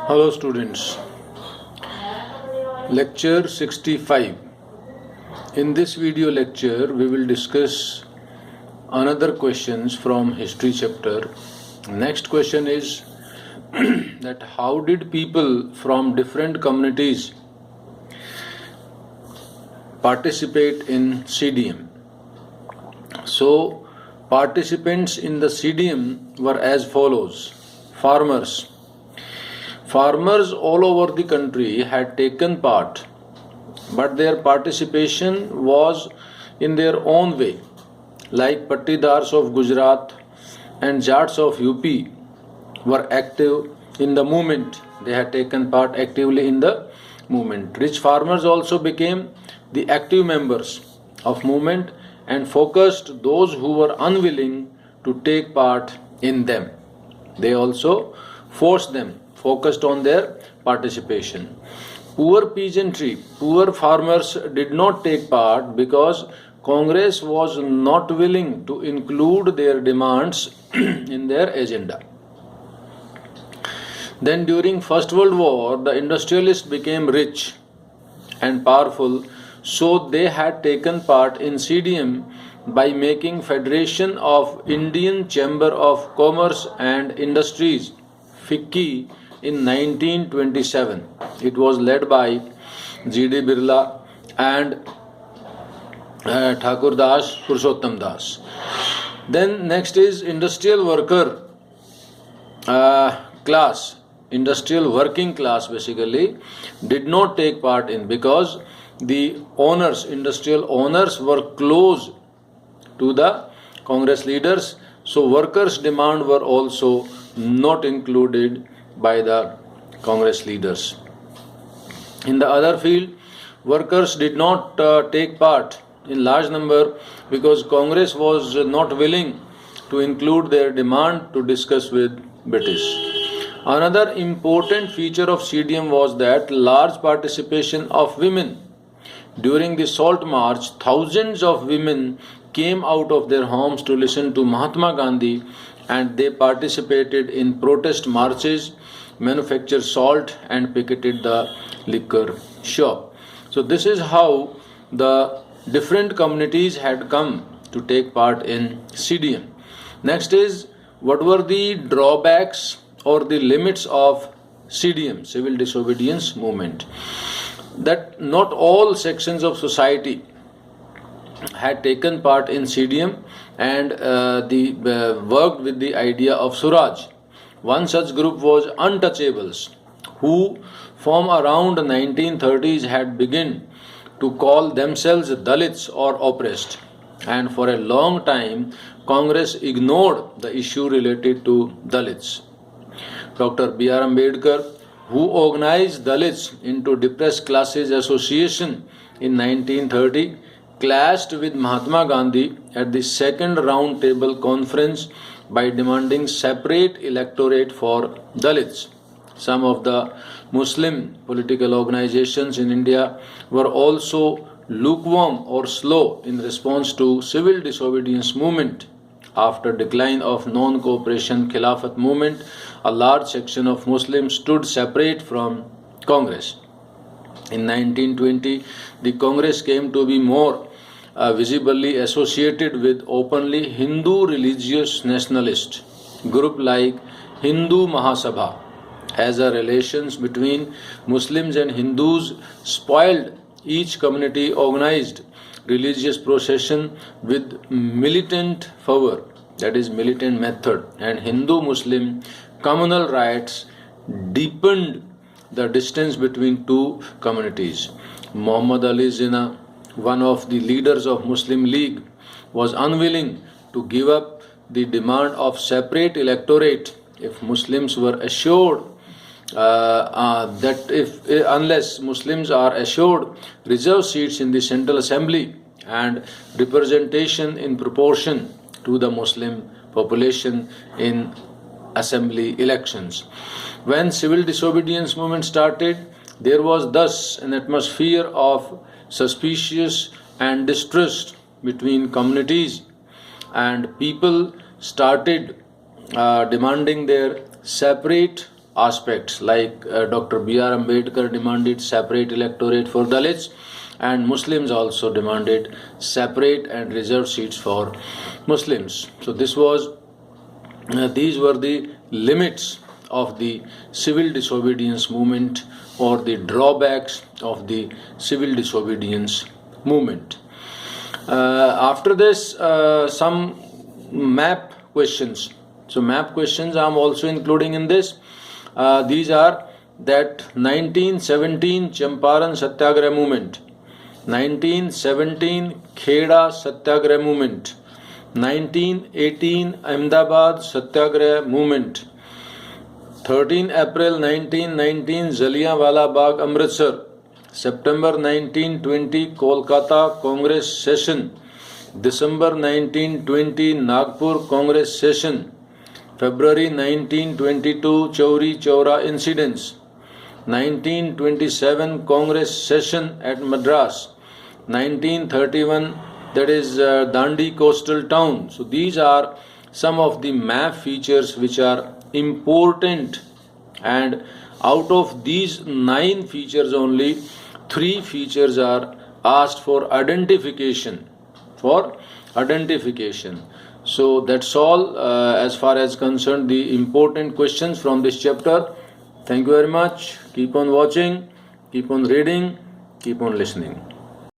Hello students, lecture 65. In this video lecture we will discuss another questions from history chapter. Next question is that how did people from different communities participate in CDM? So participants in the CDM were as follows. Farmers all over the country had taken part, but their participation was in their own way. Like Pattidars of Gujarat and Jats of UP were active in the movement. They had taken part actively in the movement. Rich farmers also became the active members of movement and focused those who were unwilling to take part in them. They also forced them, focused on their participation. Poor peasantry, poor farmers did not take part because Congress was not willing to include their demands in their agenda. Then during First World War, the industrialists became rich and powerful, so they had taken part in CDM by making Federation of Indian Chamber of Commerce and Industries FICCI in 1927. It was led by G.D. Birla and Thakur Das, Purushottam Das. Then next is industrial worker class. Industrial working class basically did not take part in because the owners, industrial owners were close to the Congress leaders, so workers' demand were also not included by the Congress leaders. In the other field, workers did not take part in large number because Congress was not willing to include their demand to discuss with British. Another important feature of CDM was that large participation of women. During the Salt March, thousands of women came out of their homes to listen to Mahatma Gandhi, and they participated in protest marches, manufactured salt, and picketed the liquor shop. So this is how the different communities had come to take part in CDM. Next is what were the drawbacks or the limits of CDM, civil disobedience movement. That not all sections of society had taken part in CDM and worked with the idea of Suraj. One such group was Untouchables, who from around 1930s had begun to call themselves Dalits or oppressed, and for a long time Congress ignored the issue related to Dalits. Dr. B.R. Ambedkar, who organized Dalits into Depressed Classes Association in 1930, clashed with Mahatma Gandhi at the second round table conference by demanding separate electorate for Dalits. Some of the Muslim political organizations in India were also lukewarm or slow in response to civil disobedience movement. After decline of non-cooperation Khilafat movement, a large section of Muslims stood separate from Congress. In 1920, the Congress came to be more visibly associated with openly Hindu religious nationalist group like Hindu Mahasabha. As a relations between Muslims and Hindus spoiled, each community organized religious procession with militant fervor, that is militant method, and Hindu-Muslim communal riots deepened the distance between two communities. Muhammad Ali Jinnah, one of the leaders of Muslim League, was unwilling to give up the demand of separate electorate if Muslims were assured unless Muslims are assured reserved seats in the Central Assembly and representation in proportion to the Muslim population in assembly elections. When civil disobedience movement started, there was thus an atmosphere of suspicion and distrust between communities, and people started demanding their separate aspects, like Dr. B.R. Ambedkar demanded separate electorate for Dalits, and Muslims also demanded separate and reserved seats for Muslims. So these were the limits of the civil disobedience movement, or the drawbacks of the civil disobedience movement. After this, some map questions. So map questions I am also including in this. These are that 1917 Champaran Satyagraha movement, 1917 Kheda Satyagraha movement, 1918 Ahmedabad Satyagraha movement, 13 April 1919 Jallianwala Bagh Amritsar, September 1920 Kolkata Congress session, December 1920 Nagpur Congress session, February 1922 Chauri Chaura incidents, 1927 Congress session at Madras, 1931 that is Dandi coastal town. So these are some of the map features which are important, and out of these 9 features only 3 features are asked for identification. So that's all as far as concerned the important questions from this chapter. Thank you very much. Keep on watching, keep on reading, keep on listening.